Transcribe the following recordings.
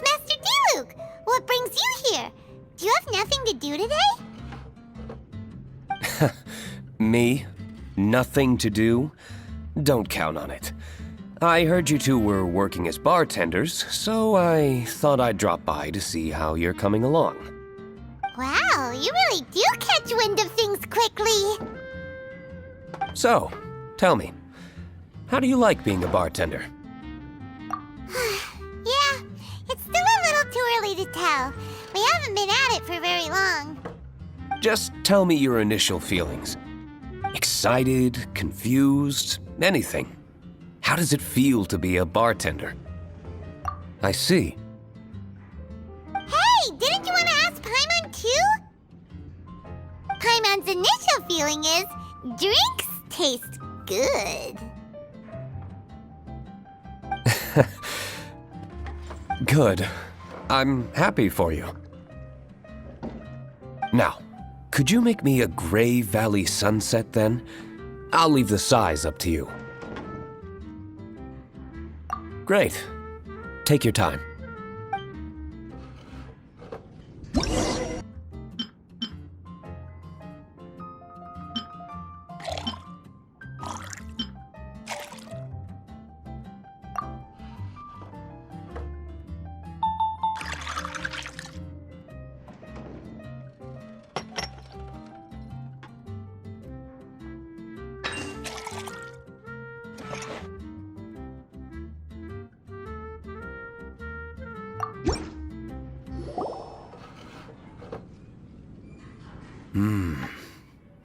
it's Master Diluc. What brings you here? Do you have nothing to do today? Me? Nothing to do? Don't count on it. I heard you two were working as bartenders, so I thought I'd drop by to see how you're coming along. Wow, you really do catch wind of things quickly. So, tell me, how do you like being a bartender? Yeah, it's still a little too early to tell. We haven't been at it for very long. Just tell me your initial feelings. Excited, confused, anything. How does it feel to be a bartender? I see. Hey, didn't you want to ask Paimon too? Paimon's initial feeling is, drinks taste good. Good. I'm happy for you. Now, could you make me a Gray Valley sunset then? I'll leave the size up to you. Great. Take your time.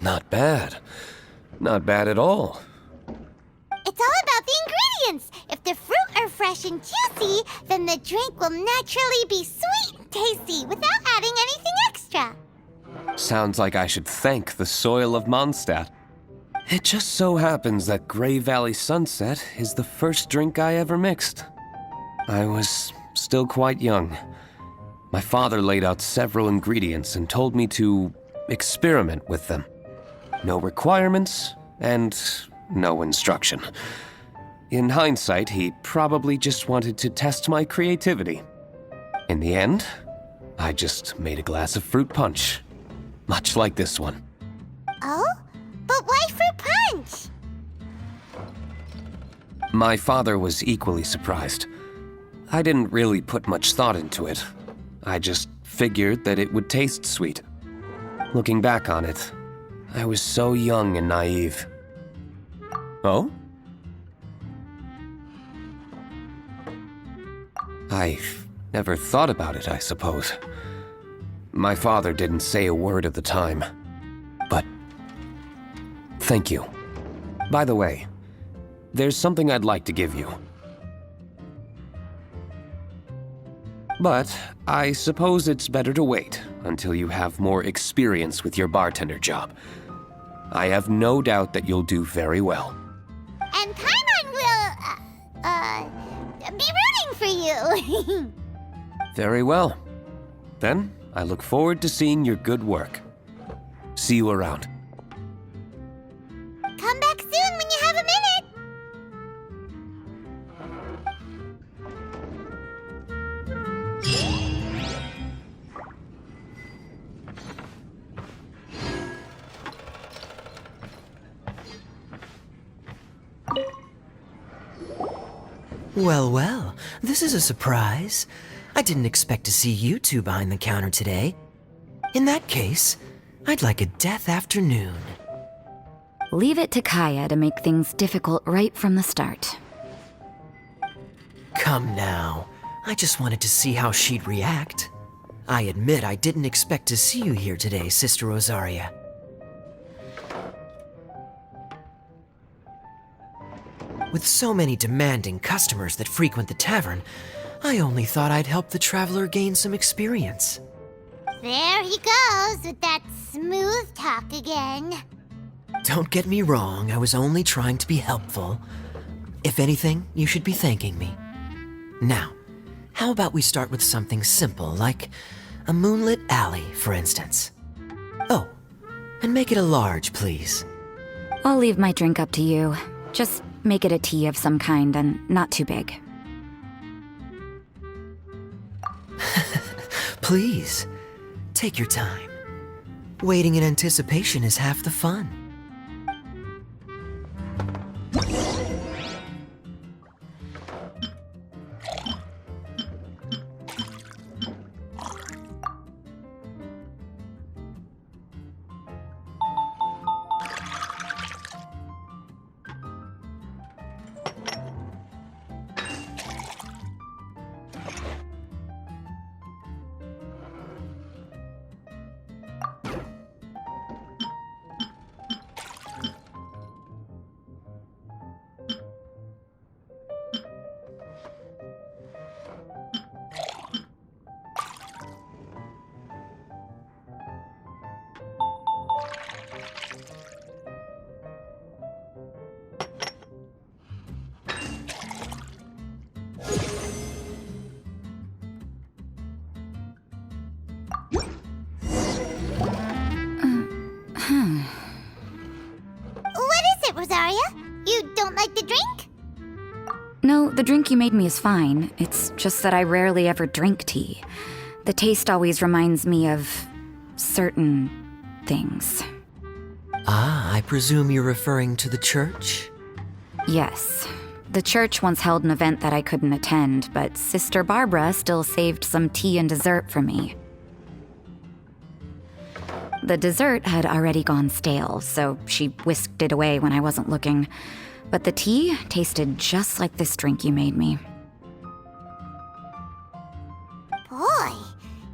Not bad. Not bad at all. It's all about the ingredients. If the fruit are fresh and juicy, then the drink will naturally be sweet and tasty without adding anything extra. Sounds like I should thank the soil of Mondstadt. It just so happens that Gray Valley Sunset is the first drink I ever mixed. I was still quite young. My father laid out several ingredients and told me to experiment with them. No requirements and no instruction. In hindsight, he probably just wanted to test my creativity. In the end, I just made a glass of fruit punch, much like this one. Oh? But why fruit punch? My father was equally surprised. I didn't really put much thought into it. I just figured that it would taste sweet. Looking back on it, I was so young and naive. Oh? I never thought about it, I suppose. My father didn't say a word at the time. But thank you. By the way, there's something I'd like to give you. But I suppose it's better to wait until you have more experience with your bartender job. I have no doubt that you'll do very well. And Paimon will, be rooting for you. Very well. Then, I look forward to seeing your good work. See you around. Come back soon when you have a minute. Well, well, this is a surprise. I didn't expect to see you two behind the counter today. In that case, I'd like a death afternoon. Leave it to Kaeya to make things difficult right from the start. Come now. I just wanted to see how she'd react. I admit I didn't expect to see you here today, Sister Rosaria. With so many demanding customers that frequent the tavern, I only thought I'd help the traveler gain some experience. There he goes with that smooth talk again. Don't get me wrong, I was only trying to be helpful. If anything, you should be thanking me. Now, how about we start with something simple, like a moonlit alley, for instance? Oh, and make it a large, please. I'll leave my drink up to you. Just make it a tea of some kind and not too big. Please, take your time. Waiting in anticipation is half the fun. What is it, Rosaria? You don't like the drink? No, the drink you made me is fine. It's just that I rarely ever drink tea. The taste always reminds me of certain things. Ah, I presume you're referring to the church? Yes. The church once held an event that I couldn't attend, but Sister Barbara still saved some tea and dessert for me. The dessert had already gone stale, so she whisked it away when I wasn't looking. But the tea tasted just like this drink you made me. Boy,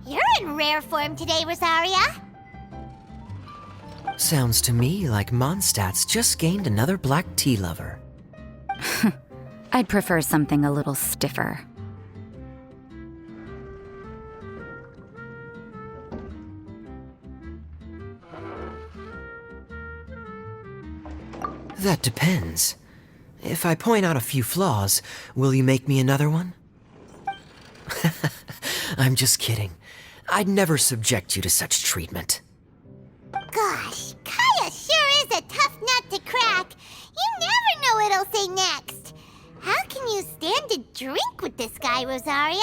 you're in rare form today, Rosaria. Sounds to me like Mondstadt's just gained another black tea lover. I'd prefer something a little stiffer. That depends. If I point out a few flaws, will you make me another one? I'm just kidding. I'd never subject you to such treatment. Gosh, Kaeya sure is a tough nut to crack. You never know what he'll say next. How can you stand to drink with this guy, Rosaria?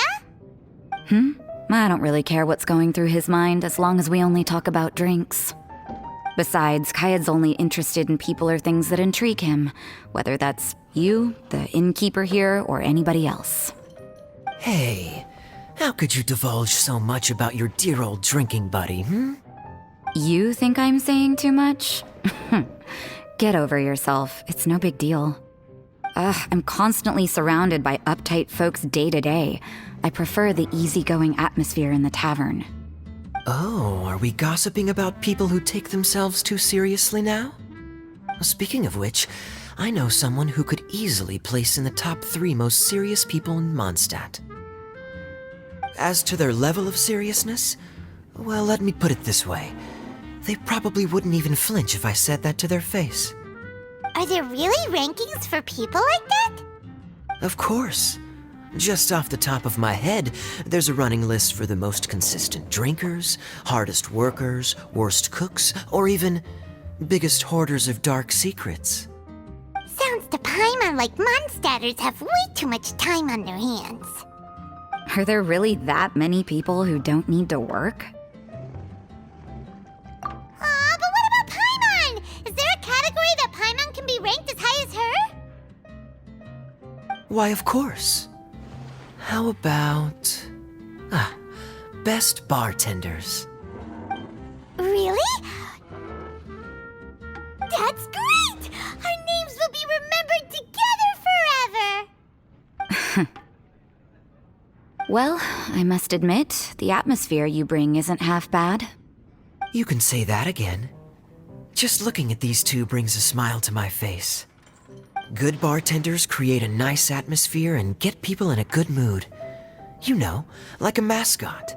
I don't really care what's going through his mind as long as we only talk about drinks. Besides, Kaeya's only interested in people or things that intrigue him, whether that's you, the innkeeper here, or anybody else. Hey, how could you divulge so much about your dear old drinking buddy, You think I'm saying too much? Get over yourself. It's no big deal. I'm constantly surrounded by uptight folks day to day. I prefer the easygoing atmosphere in the tavern. Oh, are we gossiping about people who take themselves too seriously now? Speaking of which, I know someone who could easily place in the top 3 most serious people in Mondstadt. As to their level of seriousness, well, let me put it this way. They probably wouldn't even flinch if I said that to their face. Are there really rankings for people like that? Of course. Just off the top of my head, there's a running list for the most consistent drinkers, hardest workers, worst cooks, or even biggest hoarders of dark secrets. Sounds to Paimon like Mondstadters have way too much time on their hands. Are there really that many people who don't need to work? Aw, but what about Paimon? Is there a category that Paimon can be ranked as high as her? Why, of course. How about... best bartenders. Really? That's great! Our names will be remembered together forever! Well, I must admit, the atmosphere you bring isn't half bad. You can say that again. Just looking at these two brings a smile to my face. Good bartenders create a nice atmosphere and get people in a good mood. You know, like a mascot.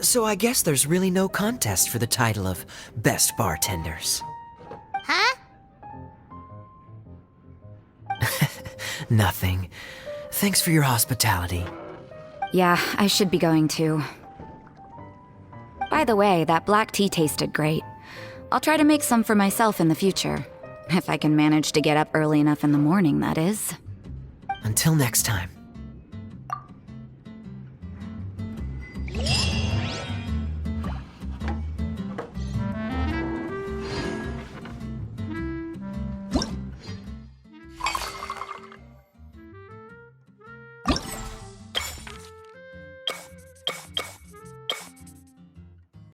So I guess there's really no contest for the title of Best Bartenders. Huh? Nothing. Thanks for your hospitality. Yeah, I should be going too. By the way, that black tea tasted great. I'll try to make some for myself in the future. If I can manage to get up early enough in the morning, that is. Until next time.